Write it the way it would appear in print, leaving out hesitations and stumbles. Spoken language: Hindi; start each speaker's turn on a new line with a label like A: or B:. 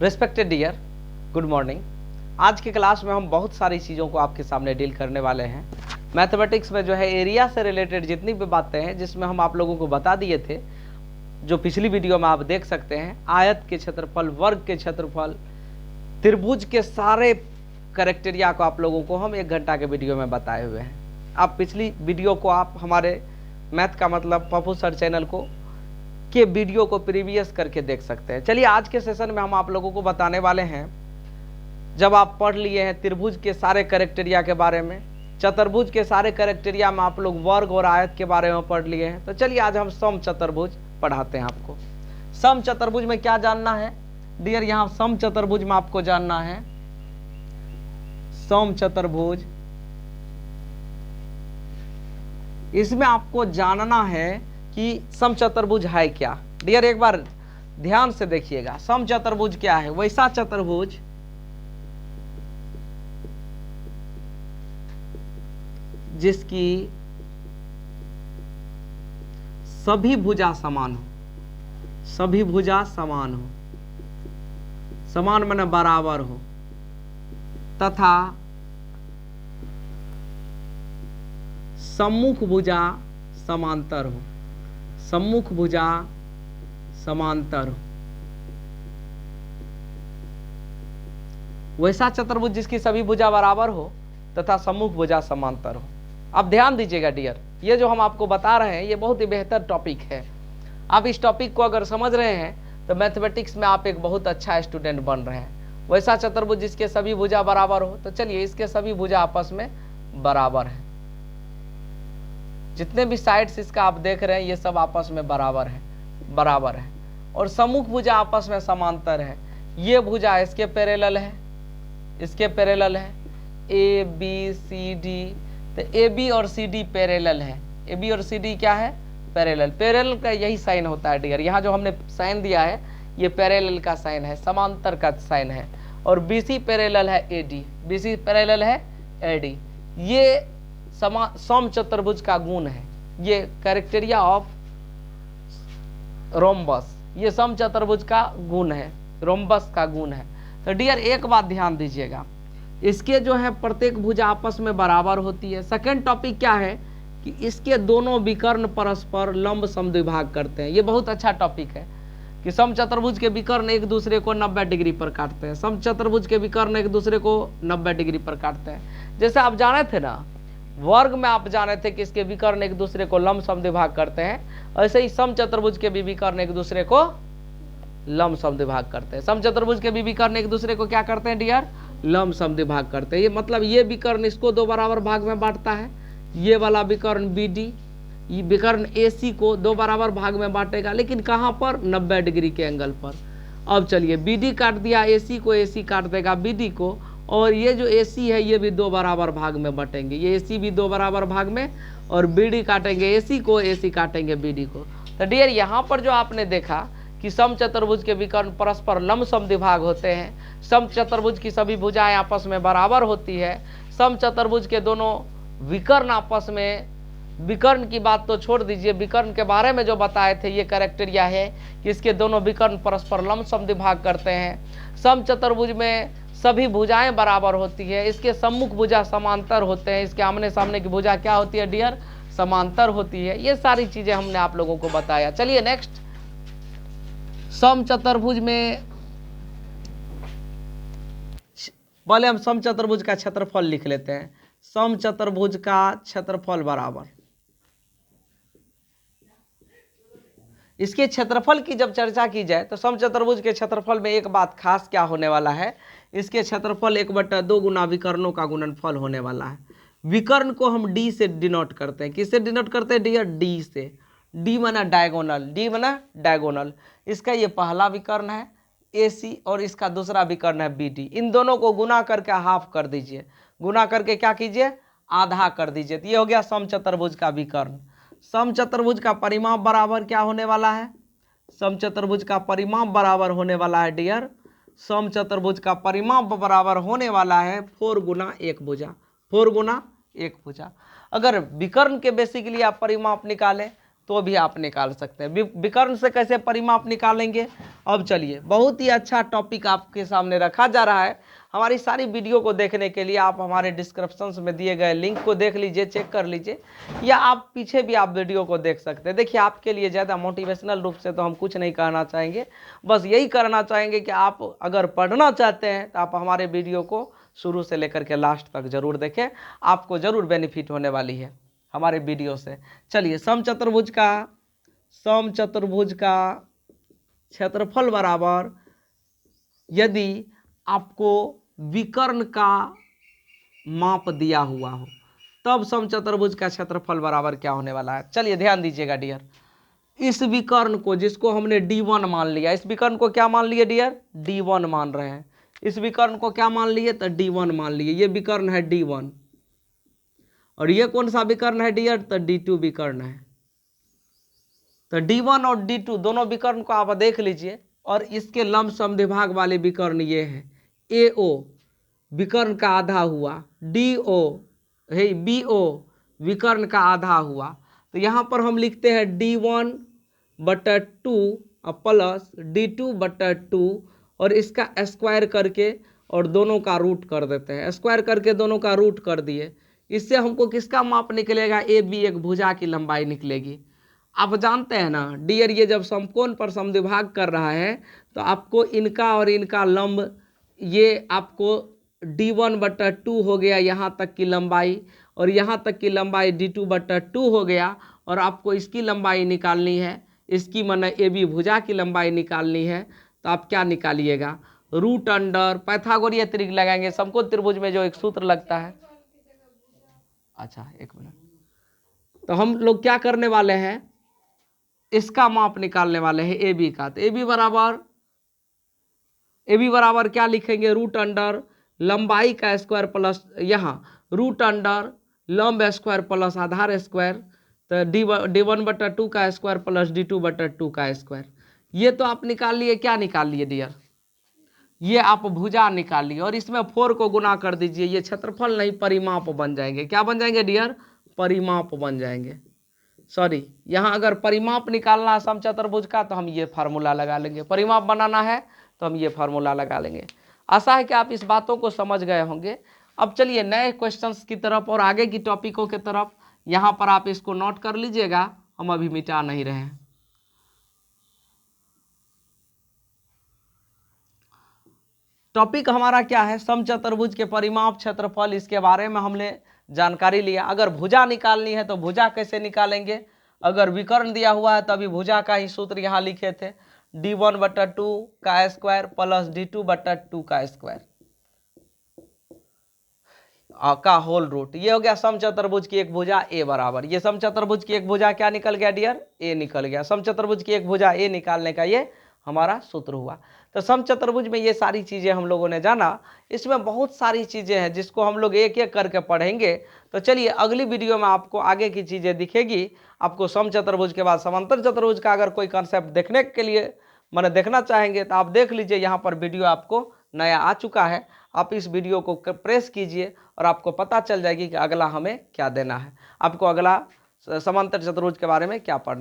A: Respected dear, good morning. आज की क्लास में हम बहुत सारी चीज़ों को आपके सामने डील करने वाले हैं। मैथमेटिक्स में जो है एरिया से रिलेटेड जितनी भी बातें हैं, जिसमें हम आप लोगों को बता दिए थे, जो पिछली वीडियो में आप देख सकते हैं, आयत के क्षेत्रफल, वर्ग के क्षेत्रफल, त्रिभुज के सारे कैरेक्टेरिया को आप लोगों को हम 1 घंटा के वीडियो में बताए हुए हैं। आप पिछली वीडियो को आप हमारे मैथ का मतलब पप्पू सर चैनल को के वीडियो को प्रीवियस करके देख सकते हैं। चलिए आज के सेशन में हम आप लोगों को बताने वाले हैं, जब आप पढ़ लिए हैं त्रिभुज के सारे कैरेक्टेरिया के बारे में, चतुर्भुज के सारे कैरेक्टेरिया में आप लोग वर्ग और आयत के बारे में पढ़ लिए हैं, तो चलिए आज हम सम चतुर्भुज पढ़ाते हैं आपको। सम चतुर्भुज में क्या जानना है डियर? यहाँ सम चतुर्भुज में आपको जानना है सम चतुर्भुज, इसमें आपको जानना है कि सम चतुर्भुज है क्या। डियर एक बार ध्यान से देखिएगा, सम चतुर्भुज क्या है? वैसा चतुर्भुज जिसकी सभी भुजा समान हो, सभी भुजा समान हो, समान माने बराबर हो, तथा सम्मुख भुजा समांतर हो, सम्मुख भुजा समांतर हो। वैसा चतुर्भुज जिसकी सभी भुजा बराबर हो तथा सम्मुख भुजा समांतर हो। अब ध्यान दीजिएगा डियर, ये जो हम आपको बता रहे हैं ये बहुत ही बेहतर टॉपिक है। आप इस टॉपिक को अगर समझ रहे हैं तो मैथमेटिक्स में आप एक बहुत अच्छा स्टूडेंट बन रहे हैं। वैसा चतुर्भुज जिसके सभी भुजा बराबर हो, तो चलिए इसके सभी भुजा आपस में बराबर है। जितने भी साइड्स इसका आप देख रहे हैं ये सब आपस में बराबर है। और सम्मुख भुजा आपस में समांतर है। ये भुजा इसके पैरेलल है, इसके पैरेलल है, ए बी सी डी। तो ए बी और सी डी पैरेलल है। ए बी और सी डी क्या है? पैरेलल। पैरेलल का यही साइन होता है डियर। यहाँ जो हमने साइन दिया है ये पैरेलल का साइन है, समांतर का साइन है। और बी सी पैरेलल है A D, B C parallel है ए डी। ये सम चतुर्भुज का गुण है, ये कैरेक्टेरिया ऑफ रोम्बस, ये सम चतुर्भुज का गुण है, रोम्बस का गुण है। तो डियर एक बात ध्यान दीजिएगा, इसके जो है प्रत्येक भुजा आपस में बराबर होती है। सेकंड टॉपिक क्या है कि इसके दोनों विकर्ण परस्पर लंब समद्विभाग करते हैं। ये बहुत अच्छा टॉपिक है कि सम चतुर्भुज के विकर्ण एक दूसरे को 90 डिग्री पर काटते हैं। सम चतुर्भुज के विकर्ण एक दूसरे को 90 डिग्री पर काटते हैं। जैसे आप जाने थे ना, वर्ग में आप जाने थे कि इसके विकर्ण एक दूसरे को लंब समद्विभाग करते हैं, ऐसे ही सम चतुर्भुज के भी विकर्ण एक दूसरे को लंब समद्विभाग करते हैं। सम चतुर्भुज के भी विकर्ण एक दूसरे को क्या करते हैं डियर? लंब समद्विभाग करते हैं। ये मतलब ये विकर्ण इसको 2 बराबर भाग में बांटता है, ये वाला विकर्ण बी डी, ये विकर्ण ए सी को 2 बराबर भाग में बांटेगा, लेकिन कहाँ पर? 90 डिग्री के एंगल पर। अब चलिए बी डी काट दिया ए सी को, ए सी काट देगा बी डी को, और ये जो ए सी है ये भी 2 बराबर भाग में बटेंगे। ये ए सी भी 2 बराबर भाग में, और बी डी काटेंगे ए सी को, ए सी काटेंगे बी डी को। तो डियर यहाँ पर जो आपने देखा कि सम चतुर्भुज के विकर्ण परस्पर लंब समद्विभाग होते हैं, सम चतुर्भुज की सभी भुजाएं आपस में बराबर होती है, सम चतुर्भुज के दोनों विकर्ण आपस में, विकर्ण की बात तो छोड़ दीजिए, विकर्ण के बारे में जो बताए थे ये कैरेक्टेरिया है कि इसके दोनों विकर्ण परस्पर लंब समद्विभाग करते हैं। सम चतुर्भुज में सभी भुजाएं बराबर होती है, इसके सम्मुख भुजा समांतर होते हैं, इसके आमने सामने की भुजा क्या होती है डियर? समांतर होती है। ये सारी चीजें हमने आप लोगों को बताया। चलिए नेक्स्ट, सम चतुर्भुज में पहले हम सम चतुर्भुज का क्षेत्रफल लिख लेते हैं। सम चतुर्भुज का क्षेत्रफल बराबर, इसके क्षेत्रफल की जब चर्चा की जाए तो सम चतुर्भुज के क्षेत्रफल में एक बात खास क्या होने वाला है, इसके क्षेत्रफल 1/2 गुना विकर्णों का गुणनफल होने वाला है। विकर्ण को हम डी से डिनोट करते हैं। किससे डिनोट करते हैं डियर? डी से। डी माना डायगोनल, डी माना डायगोनल। इसका ये पहला विकर्ण है ए सी और इसका दूसरा विकर्ण है बी डी। इन दोनों को गुना करके हाफ कर दीजिए, गुना करके क्या कीजिए? आधा कर दीजिए। तो ये हो गया सम चतुर्भुज का विकर्ण। सम चतुर्भुज का परिमाप बराबर क्या होने वाला है? सम चतुर्भुज का परिमाप बराबर होने वाला है डियर, सम चतुर्भुज का परिमाप बराबर होने वाला है 4 गुना 1 भुजा, 4 गुना 1 भुजा। अगर विकर्ण के बेसिकली आप परिमाप निकालें तो भी आप निकाल सकते हैं। विकर्ण से कैसे परिमाप निकालेंगे, अब चलिए, बहुत ही अच्छा टॉपिक आपके सामने रखा जा रहा है। हमारी सारी वीडियो को देखने के लिए आप हमारे डिस्क्रिप्शन में दिए गए लिंक को देख लीजिए, चेक कर लीजिए, या आप पीछे भी आप वीडियो को देख सकते हैं। देखिए, आपके लिए ज़्यादा मोटिवेशनल रूप से तो हम कुछ नहीं कहना चाहेंगे, बस यही करना चाहेंगे कि आप अगर पढ़ना चाहते हैं तो आप हमारे वीडियो को शुरू से लेकर के लास्ट तक जरूर देखें, आपको जरूर बेनिफिट होने वाली है हमारे वीडियो से। चलिए, समचतुर्भुज का क्षेत्रफल बराबर, यदि आपको विकर्ण का माप दिया हुआ हो, तब समचतुर्भुज का क्षेत्रफल बराबर क्या होने वाला है। चलिए ध्यान दीजिएगा डियर, इस विकर्ण को, जिसको हमने D1 मान लिया, इस विकर्ण को क्या मान लिए डियर, D1 मान रहे हैं। इस विकर्ण को क्या मान लिए, तो D1 मान लिए। ये विकर्ण है D1, और ये कौन सा विकर्ण है डियर, तो D2 विकर्ण है। तो D1 और D2 दोनों विकर्ण को आप देख लीजिए, और इसके लंब समद्विभाग वाले विकर्ण ये है। AO विकर्ण का आधा हुआ, DO है, BO विकर्ण का आधा हुआ। तो यहाँ पर हम लिखते हैं D1/2 प्लस D2/2, और इसका स्क्वायर करके और दोनों का रूट कर देते हैं। स्क्वायर करके दोनों का रूट कर दिए, इससे हमको किसका माप निकलेगा, AB, एक भुजा की लंबाई निकलेगी। आप जानते हैं ना डियर, ये जब समकोण पर समद्विभाग कर रहा है तो आपको इनका और इनका लंब, ये आपको D1/2 हो गया यहाँ तक की लंबाई, और यहाँ तक की लंबाई D2/2 हो गया, और आपको इसकी लंबाई निकालनी है, इसकी माने AB भुजा की लंबाई निकालनी है। तो आप क्या निकालिएगा, रूट अंडर पाइथागोरीय त्रिज्य लगाएंगे। समकोण त्रिभुज में जो एक सूत्र लगता है, अच्छा एक मिनट, तो हम लोग क्या करने वाले हैं, इसका माप निकालने वाले हैं AB का। तो AB बराबर क्या लिखेंगे, रूट अंडर लंबाई का स्क्वायर प्लस यहाँ रूट अंडर लंब स्क्वायर प्लस आधार स्क्वायर, तो D1/2 का स्क्वायर प्लस D2/2 का स्क्वायर। ये तो आप निकाल लिए, क्या निकाल लिए डियर, ये आप भुजा निकाल लिए, और इसमें 4 को गुना कर दीजिए। ये क्षेत्रफल नहीं, परिमाप बन जाएंगे। क्या बन जाएंगे डियर, परिमाप बन जाएंगे। सॉरी, यहाँ अगर परिमाप निकालना है समचतुर्भुज का तो हम ये फार्मूला लगा लेंगे, परिमाप बनाना है तो हम ये फार्मूला लगा लेंगे। आशा है कि आप इस बातों को समझ गए होंगे। अब चलिए नए क्वेश्चंस की तरफ और आगे की टॉपिकों की तरफ, यहाँ पर आप इसको नोट कर लीजिएगा, हम अभी मिटा नहीं रहे हैं। टॉपिक हमारा क्या है, समचतुर्भुज के परिमाप, क्षेत्रफल, इसके बारे में हमने जानकारी लिया। अगर भुजा निकालनी है तो भुजा कैसे निकालेंगे, अगर विकर्ण दिया हुआ है तो अभी भुजा का ही सूत्र यहाँ लिखे थे, D1/2 का स्क्वायर प्लस D2/2 का स्क्वायर का होल रूट। ये हो गया समचतुर्भुज की एक भुजा A बराबर, ये समचतुर्भुज की एक भुजा क्या निकल गया डियर, A निकल गया। समचतुर्भुज की एक भुजा A निकालने का ये हमारा सूत्र हुआ। तो समचतुर्भुज में ये सारी चीज़ें हम लोगों ने जाना। इसमें बहुत सारी चीज़ें हैं जिसको हम लोग एक एक करके पढ़ेंगे। तो चलिए अगली वीडियो में आपको आगे की चीज़ें दिखेगी। आपको समचतुर्भुज के बाद समांतर चतुर्भुज का अगर कोई कंसेप्ट देखने के लिए मैंने देखना चाहेंगे तो आप देख लीजिए, यहाँ पर वीडियो आपको नया आ चुका है। आप इस वीडियो को प्रेस कीजिए और आपको पता चल जाएगी कि अगला हमें क्या देना है, आपको अगला समांतर चतुर्भुज के बारे में क्या पढ़ना है।